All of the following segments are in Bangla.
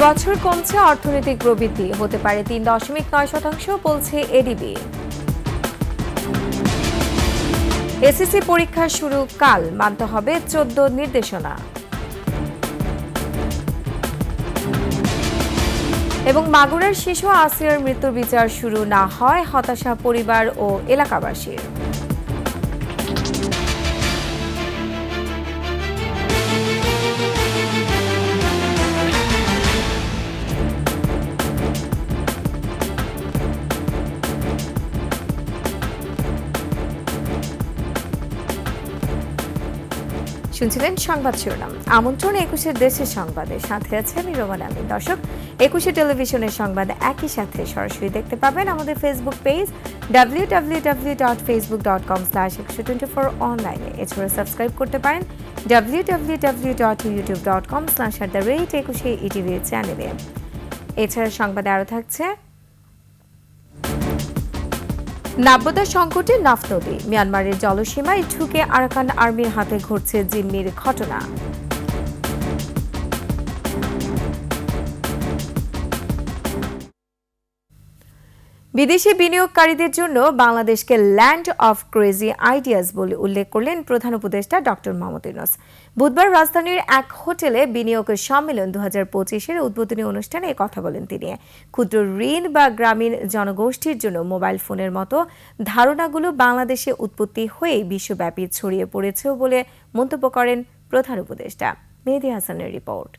এবছর কমছে অর্থনৈতিক প্রবৃদ্ধি, হতে পারে ৩.৯%, বলছে এডিবি। এসএসসি পরীক্ষা শুরু কাল, মানতে হবে ১৪ নির্দেশনা। এবং মাগুরার শিশু আসিয়ার মৃত্যুর বিচার শুরু না হয়, হতাশা পরিবার ও এলাকাবাসীর। শুনছিলেন সংবাদ শিরোনাম। আমন্ত্রণ ২১ দেশের সংবাদে, সাথে আছে আমি রোমান আমিন। দর্শক, ২১ টেলিভিশনের সংবাদ একই সাথে সরাসরি দেখতে পাবেন আমাদের ফেসবুক পেজ www.facebook.com/2124 অনলাইনে। এছাড়া সাবস্ক্রাইব করতে পারেন www.youtube.com/@21 চ্যানেলে। এছাড়া সংবাদে আরও থাকছে নাব্যতা সংকটে নাফ নদী, মিয়ানমারের জলসীমায় ঢুকে আরাকান আর্মির হাতে ঘটছে জিম্মির ঘটনা। বিদেশি বিনিয়োগকারীদের জন্য বাংলাদেশকে ল্যান্ড অফ ক্রেজি আইডিয়াস বলে উল্লেখ করলেন প্রধান উপদেষ্টা ডক্টর মোহাম্মদ ইউনূস। বুধবার রাজধানীর এক হোটেলে বিনিয়োগ সম্মেলন ২০২৫-এর উদ্বোধনী অনুষ্ঠানে কথা বলেন তিনি। ক্ষুদ্র ঋণ বা গ্রামীণ জনগোষ্ঠীর জন্য মোবাইল ফোনের মতো ধারণাগুলো বাংলাদেশে উৎপত্তি হয়েই বিশ্বব্যাপী ছড়িয়ে পড়েছেও বলে মন্তব্য করেন প্রধান উপদেষ্টা। মেহেদী হাসানের রিপোর্ট।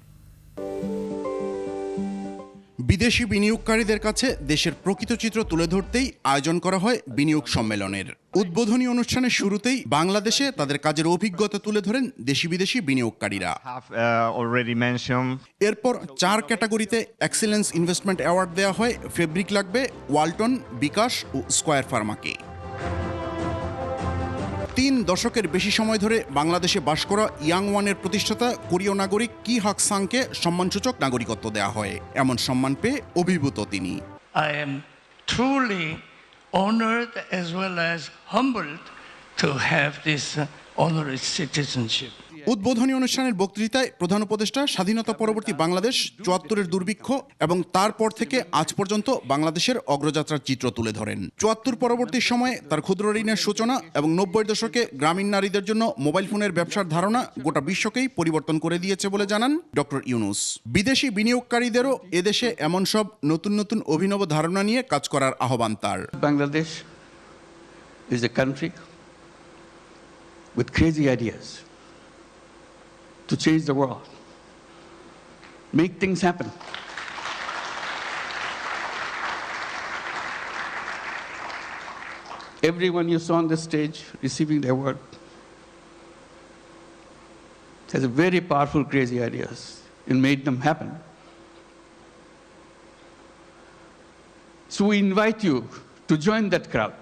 বিদেশি বিনিয়োগকারীদের কাছে দেশের প্রকৃত চিত্র তুলে ধরতেই আয়োজন করা হয় বিনিয়োগ সম্মেলনের। উদ্বোধনী অনুষ্ঠানের শুরুতেই বাংলাদেশে তাদের কাজের অভিজ্ঞতা তুলে ধরেন দেশি বিদেশি বিনিয়োগকারীরা। এরপর ৪ ক্যাটাগরিতে এক্সেলেন্স ইনভেস্টমেন্ট অ্যাওয়ার্ড দেওয়া হয় ফেব্রিক লাগবে, ওয়ালটন, বিকাশ ও স্কয়ার ফার্মাকে। ৩ দশকের বেশি সময় ধরে বাংলাদেশে বাস করা ইয়াং ওয়ানের প্রতিষ্ঠাতা কোরীয় নাগরিক কি হাক সাংকে সম্মানসূচক নাগরিকত্ব দেওয়া হয়। এমন সম্মান পেয়ে অভিভূত তিনি। I am truly honored as well as humbled to have this honorary citizenship. উদ্বোধনী অনুষ্ঠানের বক্তৃতায় প্রধান উপদেষ্টা স্বাধীনতা পরবর্তী বাংলাদেশ, ৭৪-এর দুর্ভিক্ষ এবং তারপর থেকে আজ পর্যন্ত বাংলাদেশের অগ্রযাত্রার চিত্র তুলে ধরেন। ৭৪ পরবর্তী সময়ে তার ক্ষুদ্র ঋণের সূচনা এবং ৯০ দশকে গ্রামীণ নারীদের জন্য মোবাইল ফোনের ব্যবসার ধারণা গোটা বিশ্বকেই পরিবর্তন করে দিয়েছে বলে জানান ডক্টর ইউনূস। বিদেশি বিনিয়োগকারীদেরও এদেশে এমন সব নতুন নতুন অভিনব ধারণা নিয়ে কাজ করার আহ্বান তার। Bangladesh is a country with crazy ideas to change the world, make things happen. Everyone you saw on the stage receiving the award has a very powerful, crazy ideas and made them happen. So we invite you to join that crowd.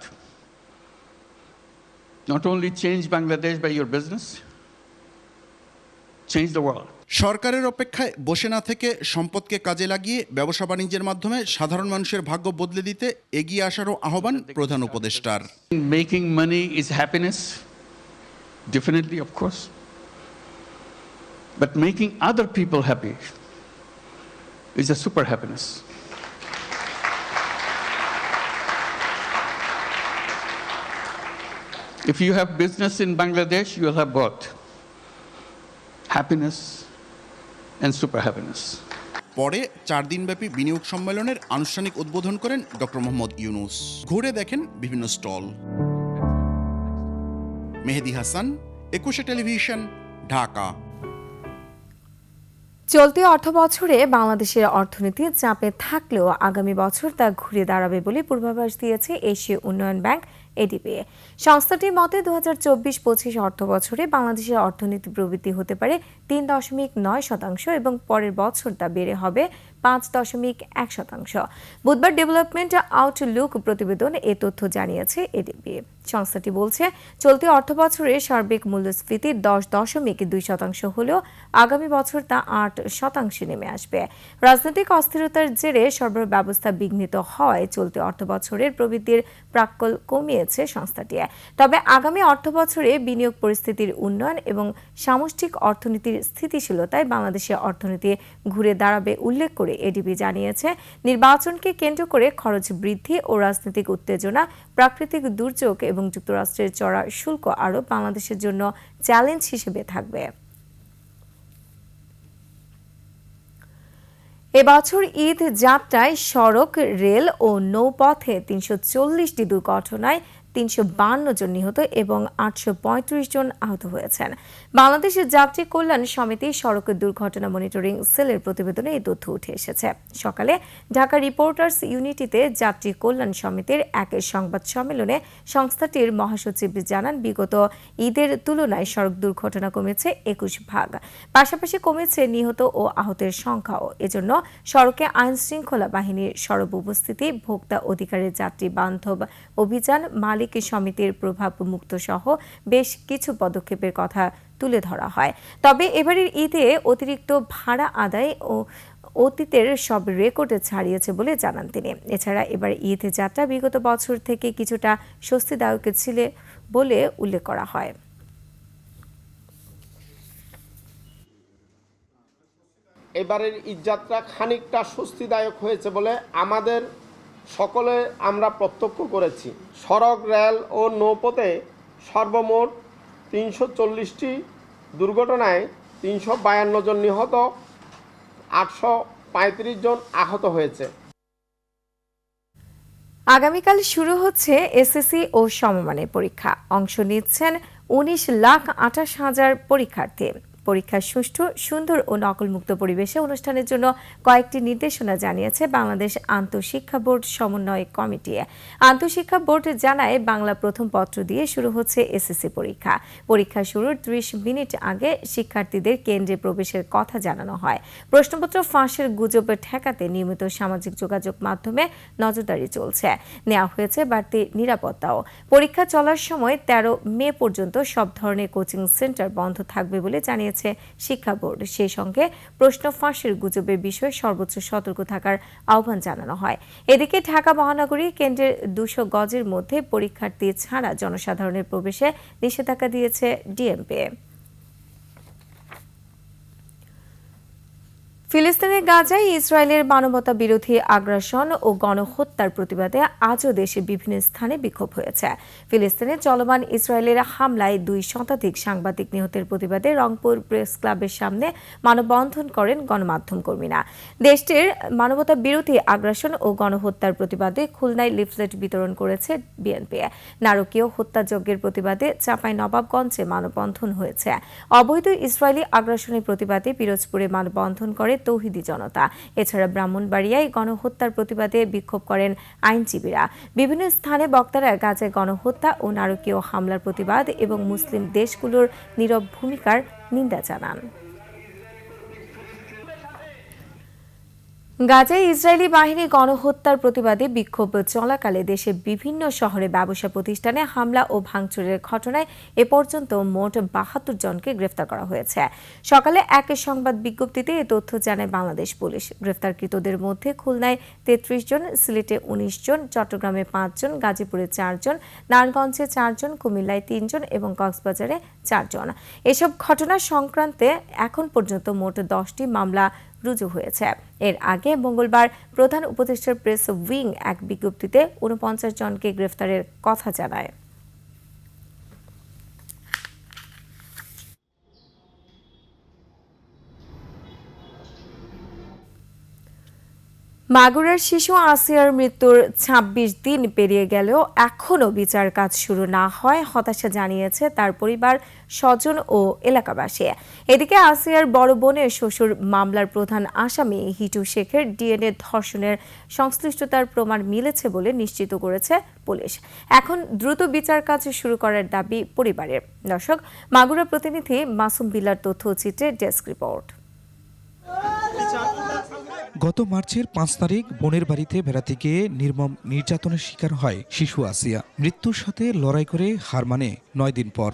Not only change Bangladesh by your business, change the world. সরকারের অপেক্ষায় বসে না থেকে সম্পদকে কাজে লাগিয়ে ব্যবসা বাণিজ্যের মাধ্যমে সাধারণ মানুষের ভাগ্য বদলে দিতে এগিয়ে আসারও আহ্বান প্রধান উপদেষ্টার। Making money is happiness, definitely, of course. But making other people happy is a super happiness. If you have business in Bangladesh, you will have both happiness and super happiness. পরে ৪ দিনব্যাপী বিনিয়োগ সম্মেলনের আনুষ্ঠানিক উদ্বোধন করেন ডক্টর মোহাম্মদ ইউনূস। ঘুরে দেখেন বিভিন্ন স্টল। মেহেদী হাসান, ২১ টেলিভিশন, ঢাকা। চলতি অর্থবছরে বাংলাদেশের অর্থনীতি চাপে থাকলেও আগামী বছর তা ঘুরে দাঁড়াবে বলে পূর্বাভাস দিয়েছে এশীয় উন্নয়ন ব্যাংক এডিবি। সংস্থাটির মতে ২০২৪-২৫ অর্থবছরে বাংলাদেশের অর্থনীতি প্রবৃদ্ধি হতে পারে ৩.৯% এবং পরের বছর তা বেড়ে হবে ৫.১%। বুধবার ডেভেলপমেন্ট আউটলুক প্রতিবেদন এ তথ্য জানিয়েছে এডিবি। সংস্থাটি বলছে, চলতি অর্থবছরে সার্বিক মূল্যস্ফীতি ১০.২% হলেও আগামী বছর তা ৮% নেমে আসবে। রাজনৈতিক অস্থিরতার জেরে সরবরাহ ব্যবস্থা বিঘ্নিত হয় চলতি অর্থবছরের প্রবৃদ্ধির প্রাক্কল কমিয়ে জানিয়েছে সংস্থাটি। তবে আগামী অর্থবছরে বিনিয়োগ পরিস্থিতির উন্নয়ন এবং সামষ্টিক অর্থনীতির স্থিতিশীলতায় বাংলাদেশের অর্থনীতি ঘুরে দাঁড়াবে উল্লেখ করে এডিবি জানিয়েছে, নির্বাচনকে কেন্দ্র করে খরচ বৃদ্ধি ও রাজনৈতিক উত্তেজনা, প্রাকৃতিক দুর্যোগ এবং যুক্তরাষ্ট্রের চড়া শুল্ক আরোপ বাংলাদেশের জন্য চ্যালেঞ্জ হিসেবে থাকবে। এবছর ঈদ যাত্রায় সড়ক, রেল ও নৌপথে ৩৪০টি দুর্ঘটনায় ৩৫২ জন নিহত এবং ৮৩৫ জন আহত হয়েছেন। বাংলাদেশের যাত্রী কল্যাণ সমিতি সড়ক দুর্ঘটনা মনিটরিং সেলের প্রতিবেদনে এই তথ্য উঠে এসেছে। সকালে ঢাকা রিপোর্টার্স ইউনিটিতে যাত্রী কল্যাণ সমিতির এক সংবাদ সম্মেলনে সংস্থাটির মহাসচিব জানান, বিগত ঈদের তুলনায় সড়ক দুর্ঘটনা কমেছে ২১ ভাগ, পাশাপাশি কমেছে নিহত ও আহতের সংখ্যাও। এজন্য সড়কে আইন শৃঙ্খলা বাহিনীর সরব উপস্থিতি, ভোক্তা অধিকারের যাত্রী বান্ধব অভিযান, মালিক সমিতির প্রভাব মুক্ত সহ বেশ কিছু পদক্ষেপের কথা তুলে ধরা হয়। তবে এবারের ঈদে অতিরিক্ত ভাড়া আদায় ও অতীতের সব রেকর্ড ছাড়িয়েছে বলে জানান তিনি। এছাড়া এবার ঈদ যাত্রা বিগত বছর থেকে কিছুটা স্বস্তিদায়ক ছিল বলে উল্লেখ করা হয়। এবারের ঈদযাত্রা খানিকটা স্বস্তিদায়ক হয়েছে বলে আমাদের সকলে আমরা প্রত্যক্ষ করেছি। সড়ক, রেল ও নৌপথে সর্বমোট ৩৪০টি দুর্ঘটনায় ৩৫২ জন নিহত, ৮৩৫ জন আহত হয়েছে। আগামীকাল শুরু হচ্ছে এসএসসি ও সমমানের পরীক্ষা। অংশ নিচ্ছেন ১৯,২৮,০০০ পরীক্ষার্থী। পরীক্ষা সুষ্ঠু, সুন্দর ও নকলমুক্ত পরিবেশে অনুষ্ঠানের জন্য কয়েকটি নির্দেশনা জানিয়েছে বাংলাদেশ আন্তঃশিক্ষা বোর্ড সমন্বয় কমিটি। আন্তঃশিক্ষা বোর্ড জানায়, বাংলা প্রথম পত্র দিয়ে শুরু হচ্ছে এসএসসি পরীক্ষা। পরীক্ষা শুরুর ৩০ মিনিট আগে শিক্ষার্থীদের কেন্দ্রে প্রবেশের কথা জানানো হয়। প্রশ্নপত্র ফাঁসের গুজব ঠেকাতে নিয়মিত সামাজিক যোগাযোগ মাধ্যমে নজরদারি চলছে। নেওয়া হয়েছে বাড়তি নিরাপত্তাও। পরীক্ষা চলার সময় ১৩ মে পর্যন্ত সব ধরনের কোচিং সেন্টার বন্ধ থাকবে বলে জানিয়েছে শিক্ষা বোর্ড। সেই সঙ্গে প্রশ্ন ফাঁসের গুজবের বিষয়ে সর্বোচ্চ সতর্ক থাকার আহ্বান জানানো হয়। এদিকে ঢাকা মহানগরী কেন্দ্রের ২০০ গজের মধ্যে পরীক্ষার্থী ছাড়া জনসাধারণের প্রবেশে নিষেধাজ্ঞা দিয়েছে ডিএমপি। ফিলিস্তিনের গাজায় ইসরায়েলের মানবতা বিরোধী আগ্রাসন ও গণহত্যার প্রতিবাদে আজও দেশের বিভিন্ন স্থানে বিক্ষোভ হয়েছে। ফিলিস্তিনে চলমান ইসরায়েলের হামলায় ২ শতাধিক সাংবাদিক নিহতের প্রতিবাদে রংপুর প্রেস ক্লাবের সামনে মানববন্ধন করেন গণমাধ্যম কর্মীরা। দেশটির মানবতা বিরোধী আগ্রাসন ও গণহত্যার প্রতিবাদে খুলনায় লিফলেট বিতরণ করেছে বিএনপি। নারকীয় হত্যাযজ্ঞের প্রতিবাদে চাঁপাইনবাবগঞ্জে মানববন্ধন হয়েছে। অবৈধ ইসরায়েলি আগ্রাসনের প্রতিবাদে পিরোজপুরে মানববন্ধন করে তৌহিদি জনতা। এছাড়া ব্রাহ্মণবাড়িয়ায় গণহত্যার প্রতিবাদে বিক্ষোভ করেন আইনজীবীরা। বিভিন্ন স্থানে বক্তারা গাজায় গণহত্যা ও নারকীয় হামলার প্রতিবাদ এবং মুসলিম দেশগুলোর নীরব ভূমিকার নিন্দা জানান। গাজায় ইসরায়েলি বাহিনী গণহত্যার প্রতিবাদে বিক্ষোভ চলাকালে দেশের বিভিন্ন শহরে ব্যবসা প্রতিষ্ঠানে হামলা ও ভাঙচুরের ঘটনায় এ পর্যন্ত মোট ৭২ জনকে গ্রেফতার করা হয়েছে। সকালে এক সংবাদ বিজ্ঞপ্তিতে এ তথ্য জানায় বাংলাদেশ পুলিশ। গ্রেফতারকৃতদের মধ্যে খুলনায় ৩৩ জন, সিলেটে ১৯ জন, চট্টগ্রামে ৫ জন, গাজীপুরে ৪ জন, নারায়ণগঞ্জে ৪ জন, কুমিল্লায় ৩ জন এবং কক্সবাজারে ৪ জন। এসব ঘটনা সংক্রান্তে এখন পর্যন্ত মোট ১০টি মামলা রুজু হয়েছে। এর আগে মঙ্গলবার প্রধান উপদেষ্টার প্রেস উইং এক বিজ্ঞপ্তিতে ৪৯ জনকে গ্রেফতারের কথা জানায়। মাগুরার শিশু আসিয়ার মৃত্যুর ২৬ দিন পেরিয়ে গেলেও এখনও বিচার কাজ শুরু না হয় হতাশা জানিয়েছে তার পরিবার, স্বজন ও এলাকাবাসী। এদিকে আসিয়ার বড় বোনের শ্বশুর মামলার প্রধান আসামি হিটু শেখের ডিএনএ ধর্ষণের সংশ্লিষ্টতার প্রমাণ মিলেছে বলে নিশ্চিত করেছে পুলিশ। এখন দ্রুত বিচার কাজ শুরু করার দাবি পরিবারের। দর্শক, মাগুরা প্রতিনিধি মাসুম বিল্লার তথ্যচিত্রে ডেস্ক রিপোর্ট। গত মার্চের ৫ তারিখ বোনের বাড়িতে বেড়াতে গিয়ে নির্মম নির্যাতনের শিকার হয় শিশু আসিয়া। মৃত্যুর সাথে লড়াই করে হার মানে ৯ দিন পর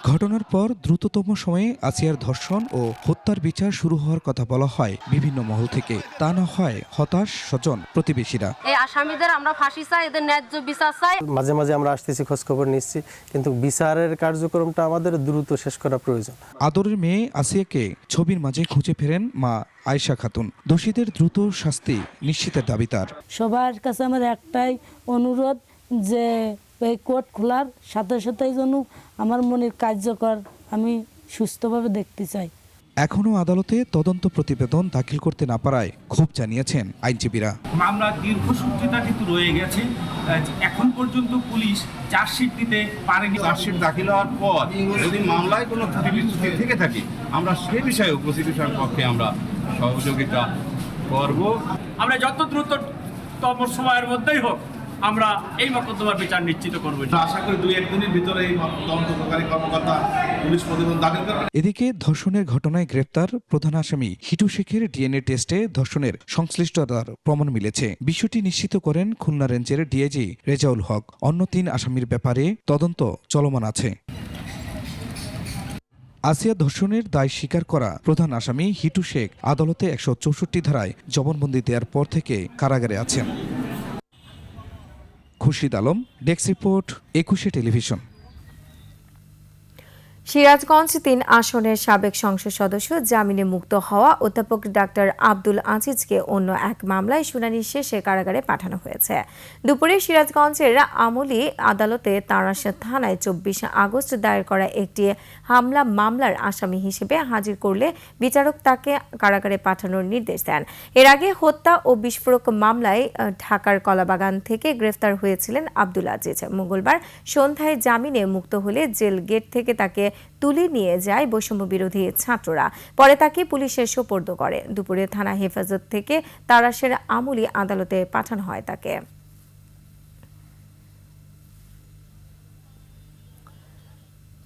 ঘটনার পর দ্রুততম সময়ে আসিয়ার ধর্ষণ ও হত্যার বিচার শুরু হওয়ার কথা বলা হয় বিভিন্ন মহল থেকে। তা না হয় হতাশ স্বজন প্রতিবেশীরা। এই আসামিদের আমরা ফাঁসি চাই, এদের ন্যায্য বিচার চাই। মাঝে মাঝে আমরা আসতেছি, খোঁজ খবর নিচ্ছি, কিন্তু বিচারের কার্যক্রমটা আমাদের দ্রুত শেষ করা প্রয়োজন। আদরের মেয়ে আসিয়াকে ছবির মাঝে খুঁজে ফেরেন মা আয়েশা খাতুন। দোষীদের দ্রুত শাস্তি নিশ্চিতের দাবি তার। সবার কাছে আমার একটাই অনুরোধ যে এই কোর্ট খোলার সাথে সাথেই যেন আমার মনের কার্যকর আমি সুস্থভাবে দেখতে চাই। এখনও আদালতে তদন্ত প্রতিবেদন দাখিল করতে না পারায় ক্ষোভ জানিয়েছেন আইনজীবীরা। মামলা দীর্ঘসূত্রিতা কিন্তু রয়ে গেছে, এখন পর্যন্ত পুলিশ চার্জশিট দিতে পারেনি। চার্জশিট দাখিল হওয়ার পর যদি মামলায় কোনো ত্রুটি বিচ্যুতি থেকে থাকে, আমরা সে বিষয়ে প্রসিকিউশনের পক্ষে আমরা সহযোগিতা করব। আমরা যত দ্রুততম সময়ের মধ্যেই হোক আমরা এই মকদ্দমার বিচার নিশ্চিত করব। আশা করি 2-1 দিনের ভিতরে এই তদন্তকারী কর্মকর্তা পুলিশ প্রতিবেদন দাখিল করবেন। এদিকে ধর্ষণের ঘটনায় গ্রেপ্তার প্রধান আসামি হিটু শেখের ডিএনএ টেস্টে ধর্ষণের সংশ্লিষ্টতার প্রমাণ মিলেছে। বিষয়টি নিশ্চিত করেন খুলনা রেঞ্জের ডিআইজি রেজাউল হক। অন্য 3 আসামির ব্যাপারে তদন্ত চলমান আছে। আসিয়া ধর্ষণের দায় স্বীকার করা প্রধান আসামি হিটু শেখ আদালতে 164 ধারায় জবানবন্দি দেওয়ার পর থেকে কারাগারে আছেন। Khurshid Alam, desk report, 21 television. Sirajganj 3 আসনের সাবেক সংসদ সদস্য জামিনে মুক্ত হওয়া অধ্যাপক ডাক্তার আব্দুল আজিজকে অন্য এক মামলায় শুনানি শেষে কারাগারে পাঠানো হয়েছে। দুপুরে সিরাজগঞ্জের আমলি আদালতে তারাস থানায় 24 আগস্ট দায়ের করা একটি হামলা মামলার আসামি হিসেবে হাজির করলে বিচারক তাকে কারাগারে পাঠানোর নির্দেশ দেন। এর আগে হত্যা ও বিস্ফোরক মামলায় ঢাকার কলাবাগান থেকে গ্রেফতার হয়েছিলেন আব্দুল আজিজ। মঙ্গলবার সন্ধ্যায় জামিনে মুক্ত হলে জেল গেট থেকে তাকে তুলে নিয়ে যায় বৈষম্য বিরোধী ছাত্ররা। পরে তাকে পুলিশের সোপর্দ করে। দুপুরে থানা হেফাজত থেকে তারাশের আমলি আদালতে পাঠানো হয় তাকে।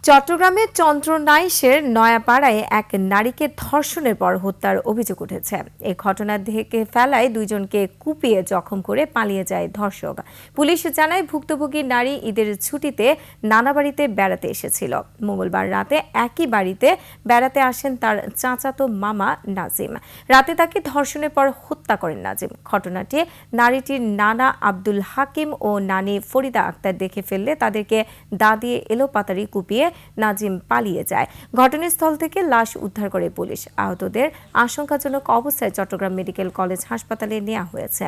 চট্টগ্রামের চন্দ্রনাইশের নয়াপাড়ায় এক নারীকে ধর্ষণের পর হত্যার অভিযোগ উঠেছে। এই ঘটনা থেকে ফেলায় 2 জনকে কুপিয়ে জখম করে পালিয়ে যায় ধর্ষক। পুলিশ জানায় ভুক্তভোগী নারী ঈদের ছুটিতে নানা বাড়িতে বেড়াতে এসেছিল। মঙ্গলবার রাতে একই বাড়িতে বেড়াতে আসেন তার চাচাতো মামা নাজিম। রাতে তাকে ধর্ষণের পর হত্যা করেন নাজিম। ঘটনাটি নারীটির নানা আব্দুল হাকিম ও নানি ফরিদা আক্তার দেখে ফেললে তাদেরকে দা দিয়ে এলোপাতাড়ি কুপিয়ে নাজিম পালিয়ে যায়। ঘটনাস্থল থেকে লাশ উদ্ধার করে পুলিশ। আহতদের আশঙ্কাজনক অবস্থায় চট্টগ্রাম মেডিকেল কলেজ হাসপাতালে নেওয়া হয়েছে।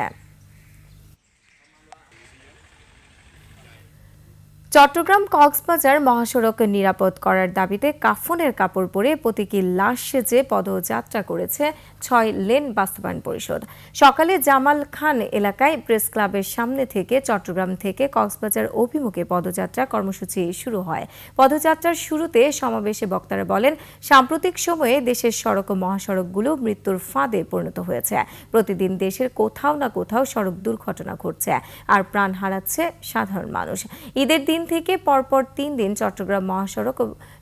চট্টগ্রাম কক্সবাজার মহাসড়ক নিরাপদ করার দাবিতে কাফনের কাপড় পরে প্রতীকী লাশ সেজে পদযাত্রা করেছে 6 লেন বাস্তবায়ন পরিষদ। সকালে জামাল খান এলাকায় প্রেস ক্লাবের সামনে থেকে চট্টগ্রাম থেকে কক্সবাজার অভিমুখে পদযাত্রা কর্মসূচি শুরু হয়। পদযাত্রার শুরুতে সমাবেশে বক্তারা বলেন, সাম্প্রতিক সময়ে দেশের সড়ক ও মহাসড়কগুলো মৃত্যুর ফাঁদে পরিণত হয়েছে। প্রতিদিন দেশের কোথাও না কোথাও সড়ক দুর্ঘটনা ঘটছে আর প্রাণ হারাচ্ছে সাধারণ মানুষ। ঈদের দিন থেকে পরপর 3 দিন চট্টগ্রাম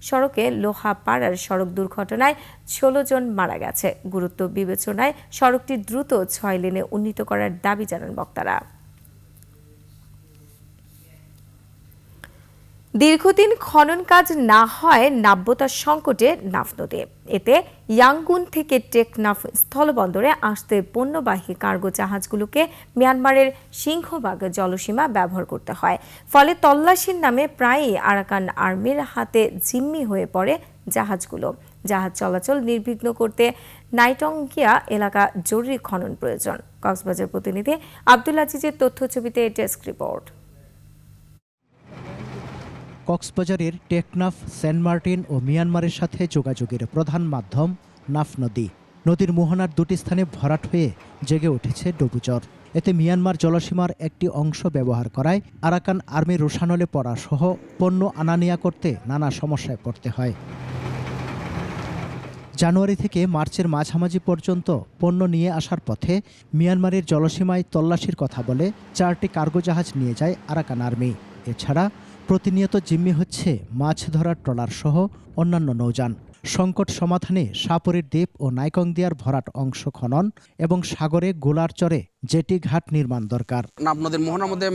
সড়কে লোহাপাড়ার সড়ক দুর্ঘটনায় 16 জন মারা গেছে। গুরুত্ব বিবেচনায় সড়কটি দ্রুত 6 লেনে উন্নীত করার দাবি জানান বক্তারা। দীর্ঘদিন খনন কাজ না হয় নাব্যতার সংকটে নাফ নদী। এতে ইয়াঙ্গুন থেকে টেকনাফ স্থলবন্দরে আসতে পণ্যবাহী কার্গো জাহাজগুলোকে মিয়ানমারের সিংহভাগ জলসীমা ব্যবহার করতে হয়। ফলে তল্লাশির নামে প্রায়ই আরাকান আর্মির হাতে জিম্মি হয়ে পড়ে জাহাজগুলো। জাহাজ চলাচল নির্বিঘ্ন করতে নাইটঙ্গিয়া এলাকা জরুরি খনন প্রয়োজন। কক্সবাজার প্রতিনিধি আব্দুল আজিজের তথ্যছবিতে ডেস্ক রিপোর্ট। কক্সবাজারের টেকনাফ, সেন্ট মার্টিন ও মিয়ানমারের সাথে যোগাযোগের প্রধান মাধ্যম নাফ নদী। নদীর মোহনার 2টি স্থানে ভরাট হয়ে জেগে উঠেছে ডুবুচর। এতে মিয়ানমার জলসীমার একটি অংশ ব্যবহার করায় আরাকান আর্মির রোশানলে পড়া সহ পণ্য আনা নেয়া করতে নানা সমস্যায় পড়তে হয়। জানুয়ারি থেকে মার্চের মাঝামাঝি পর্যন্ত পণ্য নিয়ে আসার পথে মিয়ানমারের জলসীমায় তল্লাশির কথা বলে 4টি কার্গো জাহাজ নিয়ে যায় আরাকান আর্মি। এছাড়া প্রতিনিয়ত জিম্মি হচ্ছে মাছ ধরার ট্রলার সহ অন্যান্য নৌযান। সংকট সমাধানে সাপুরের দ্বীপ ও নাইকংদিয়ার ভরাট অংশ খনন এবং সাগরে গোলার চরে জেটি ঘাট নির্মাণ দরকার। আপনাদের মোহনার মধ্যে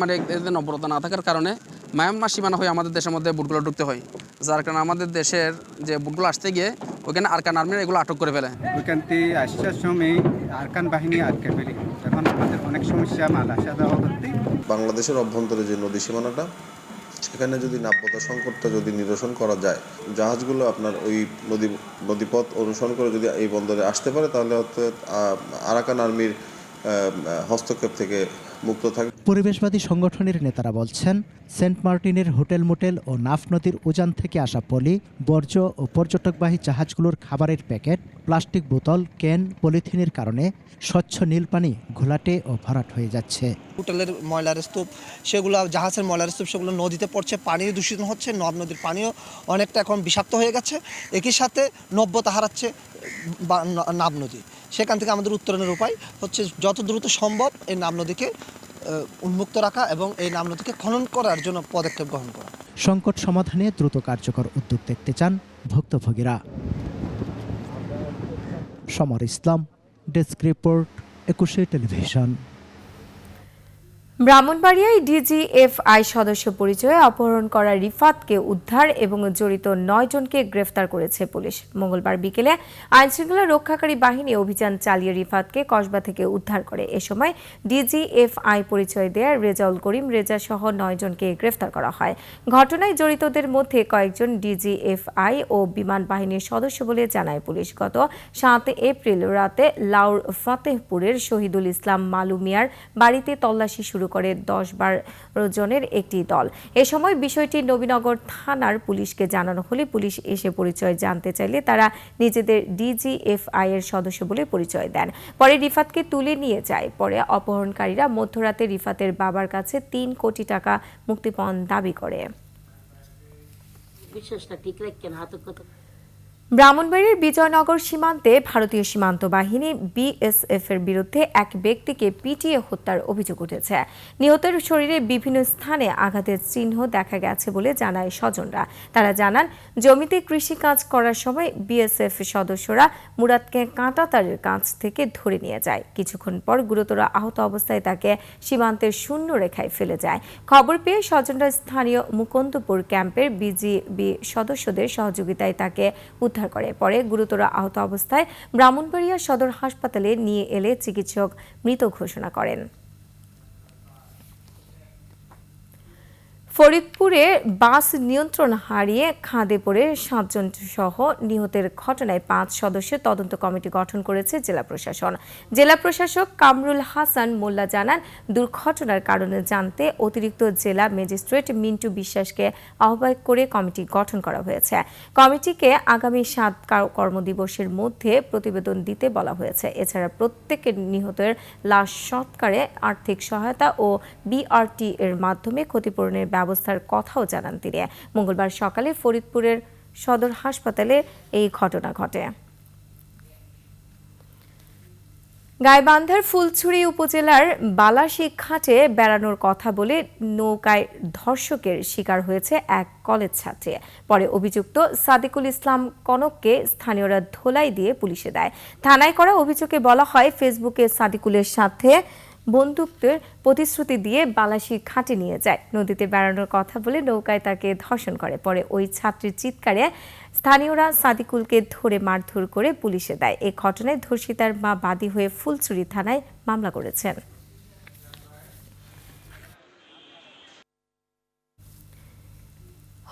অবরতা না থাকার কারণে মায়ানমার সীমানা হয়ে আমাদের দেশের মধ্যে বুটগুলো ঢুকতে হয়। যার কারণে আমাদের দেশের যে বুটগুলো আসতে গিয়ে ওখানে আরকান আর্মিরা এগুলো আটক করে ফেলে। ওইখান থেকে আসার সময় আরকান বাহিনী আটকে ফেলি, এখন আমাদের অনেক সমস্যা মাল আসা যাওয়া করতে। বাংলাদেশের অভ্যন্তরে যে নদী সীমানাটা, সেখানে যদি নাব্যতা সংকটটা যদি নিরসন করা যায়, জাহাজগুলো আপনার ওই নদীপথ অনুসরণ করে যদি এই বন্দরে আসতে পারে, তাহলে হয়তো আরাকান আর্মির হস্তক্ষেপ থেকে মুক্ত থাকবে। পরিবেশবাদী সংগঠনের নেতারা বলছেন, সেন্ট মার্টিনের হোটেল মোটেল ও নাফ নদীর উজান থেকে আসা পলি, বর্জ্য ও পর্যটকবাহী জাহাজগুলোর খাবারের প্যাকেট, প্লাস্টিক বোতল, ক্যান, পলিথিনের কারণে স্বচ্ছ নীল পানি ঘোলাটে ও ভরাট হয়ে যাচ্ছে। হোটেলের ময়লার স্তূপ, সেগুলো জাহাজের ময়লার স্তূপ, সেগুলো নদীতে পড়ছে, পানি দূষিত হচ্ছে, নদীর পানিও অনেকটা এখন বিষাক্ত হয়ে গেছে। একই সাথে নব্যতা হারাচ্ছে নাব নদী। সেখান থেকে আমাদের উত্তরণের উপায় হচ্ছে যত দ্রুত সম্ভব এই নাব নদীকে উন্মুক্ত রাখা এবং এই নাব নদীকে খনন করার জন্য পদক্ষেপ গ্রহণ করা। সংকট সমাধানে দ্রুত কার্যকর উদ্যোগ দেখতে চান ভুক্তভোগীরা। সমর ইসলাম, ডেস্ক রিপোর্ট, 21 টেলিভিশন। ব্রাহ্মণবাড়িয়ায় ডিজিএফআই সদস্য পরিচয়ে অপহরণ করা রিফাতকে উদ্ধার এবং জড়িত 9 জনকে গ্রেফতার করেছে পুলিশ। মঙ্গলবার বিকেলে আইনশৃঙ্খলা রক্ষাকারী বাহিনী অভিযান চালিয়ে রিফাতকে কসবা থেকে উদ্ধার করে। এ সময় ডিজিএফআই পরিচয় দেয়া রেজাউল করিম রেজা সহ 9 জনকে গ্রেফতার করা হয়। ঘটনায় জড়িতদের মধ্যে কয়েকজন ডিজিএফআই ও বিমান বাহিনীর সদস্য বলে জানায় পুলিশ। গত 7 এপ্রিল রাতে লাউর ফতেহপুরের শহীদুল ইসলাম মালু মিয়ার বাড়িতে তল্লাশি শুরু করে 10-12 জনের একটি দল। এ সময় বিষয়টি নবীনগর থানার পুলিশকে জানানো হলে পুলিশ এসে পরিচয় জানতে চাইলে তারা নিজেদের ডিজিএফআই এর সদস্য বলে পরিচয় দেন। পরে রিফাতকে তুলে নিয়ে যায়। পরে অপহরণকারীরা মধ্যরাতে রিফাতের বাবার কাছে 3 কোটি টাকা মুক্তিপণ দাবি করে। ব্রাহ্মণবাড়িয়ার বিজয়নগর সীমান্তে ভারতীয় সীমান্ত বাহিনী বিএসএফ এর বিরুদ্ধে এক ব্যক্তিকে পিটিয়ে হত্যার অভিযোগ উঠেছে। নিহতের শরীরে বিভিন্ন স্থানে আঘাতের চিহ্ন দেখা গেছে বলে জানায় স্বজনরা। তারা জানান, জমিতে কৃষিকাজ করার সময় বিএসএফ সদস্যরা মুরাদকে কাঁটাতারের কাছ থেকে ধরে নিয়ে যায়। কিছুক্ষণ পর গুরুতর আহত অবস্থায় তাকে সীমান্তের শূন্য রেখায় ফেলে যায়। খবর পেয়ে স্বজনরা স্থানীয় মুকুন্দপুর ক্যাম্পের বিজিবি সদস্যদের সহযোগিতায় তাকে উদ্ধার করে। পরে গুরুতর আহত অবস্থায় ব্রাহ্মণবাড়িয়া সদর হাসপাতালে নিয়ে এলে চিকিৎসক মৃত ঘোষণা করেন। ফরিদপুরে বাস নিয়ন্ত্রণ হারিয়ে খাদে পড়ে 7 জন সহ নিহতের ঘটনায় 5 সদস্যের তদন্ত কমিটি গঠন করেছে জেলা প্রশাসন। জেলা প্রশাসক কামরুল হাসান মোল্লা জানান, দুর্ঘটনার কারণে জানতে অতিরিক্ত জেলা ম্যাজিস্ট্রেট মিন্টু বিশ্বাসকে আহ্বায়ক করে কমিটি গঠন করা হয়েছে। কমিটিকে আগামী 7 কর্মদিবসের মধ্যে প্রতিবেদন দিতে বলা হয়েছে। এছাড়া প্রত্যেক নিহতের লাশ সৎকারে আর্থিক সহায়তা ও বিআরটি এর মাধ্যমে ক্ষতিপূরণের ব্যবস্থার কথাও জানান তিনি। মঙ্গলবার সকালে ফরিদপুরের সদর হাসপাতালে এই ঘটনা ঘটে। গাইবান্ধার ফুলছড়ি উপজেলার বালাশী ঘাটে বেড়ানোর কথা বলে নৌকায় ধর্ষকের শিকার হয়েছে এক কলেজ ছাত্রী। পরে অভিযুক্ত সাদিকুল ইসলাম কনককে স্থানীয়রা ধোলাই দিয়ে পুলিশে দেয়। থানায় করা অভিযোগে বলা হয়, ফেসবুকে সাদিকুলের সাথে বন্ধুত্বের প্রতিশ্রুতি দিয়ে বালাশী ঘাটে নিয়ে যায়। নদীতে বেড়ানোর কথা বলে নৌকায় তাকে ধর্ষণ করে। পরে ওই ছাত্রীর চিৎকারে স্থানীয়রা সাদিকুলকে ধরে মারধর করে পুলিশে দেয়। এই ঘটনায় ধর্ষিতার মা বাদী হয়ে ফুলছড়ি থানায় মামলা করেছেন।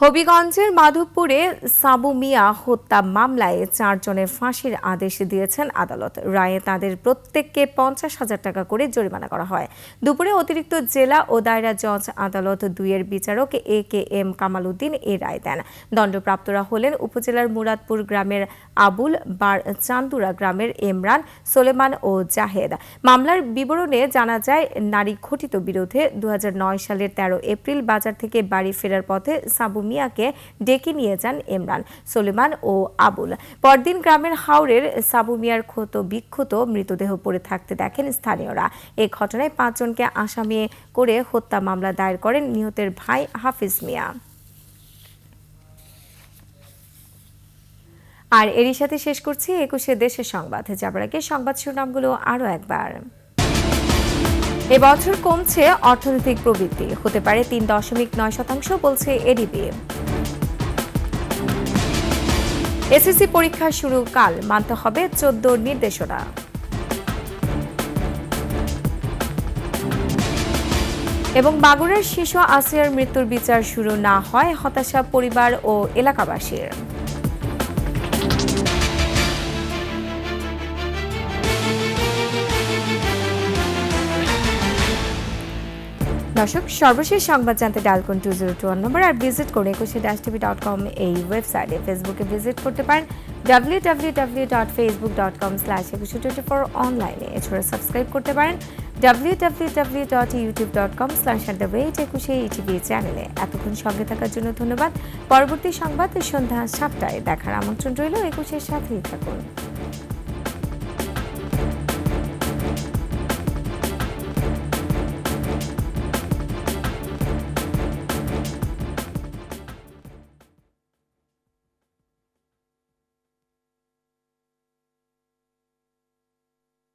হবিগঞ্জের মাধবপুরে সাবু মিয়া হত্যা মামলায় 4 জনের ফাঁসির আদেশ দিয়েছেন আদালত। রায়ে তাদের প্রত্যেককে 50,000 টাকা করে জরিমানা করা হয়। দুপুরে অতিরিক্ত জেলা ও দায়রা জজ আদালত 2 এর বিচারক AKM কামাল উদ্দিন এ রায় দেন। দণ্ডপ্রাপ্তরা হলেন উপজেলার মুরাদপুর গ্রামের আবুল, চান্দুরা গ্রামের ইমরান, সোলেমান ও জাহেদ। মামলার বিবরণে জানা যায়, নারী ঘটিত বিরোধে 2009 সালের 13 এপ্রিল বাজার থেকে বাড়ি ফেরার পথে সাবু মিয়াকে ডেকে নিয়ে যান ইমরান, সোলেমান ও আবুল। পরদিন গ্রামের হাওরের সাবু মিয়ার ক্ষত বিক্ষত মৃতদেহ পড়ে থাকতে দেখেন স্থানীয়রা। এই ঘটনায় 5 জনকে আসামি করে হত্যা মামলা দায়ের করেন নিহতের ভাই হাফিজ মিয়া। আর এরই সাথে শেষ করছি 21 দেশের সংবাদ। যাবার আগে সংবাদ শিরোনামগুলো আরো একবার। এবছর কমছে অর্থনৈতিক প্রবৃদ্ধি, হতে পারে 3.9% বলছে এডিবি। এসএসসি পরীক্ষা শুরু কাল, মানতে হবে 14 নির্দেশনা। এবং বাগুড়ার শিশু আসিয়ার মৃত্যুর বিচার শুরু না হয় হতাশা পরিবার ও এলাকাবাসীর। দর্শক, সর্বশেষ সংবাদ জানতে ডায়াল করুন 2021 নম্বর আর ভিজিট করুন 21-tv.com এই ওয়েবসাইটে। ফেসবুকে ভিজিট করতে পারেন www.facebook.com/2124 অনলাইনে। এছাড়া সাবস্ক্রাইব করতে পারেন www.youtube.com/@21 চ্যানেলে। এতক্ষণ সঙ্গে থাকার জন্য ধন্যবাদ। পরবর্তী সংবাদ সন্ধ্যা 7টায় দেখার আমন্ত্রণ রইল। 21-এর সাথেই থাকুন।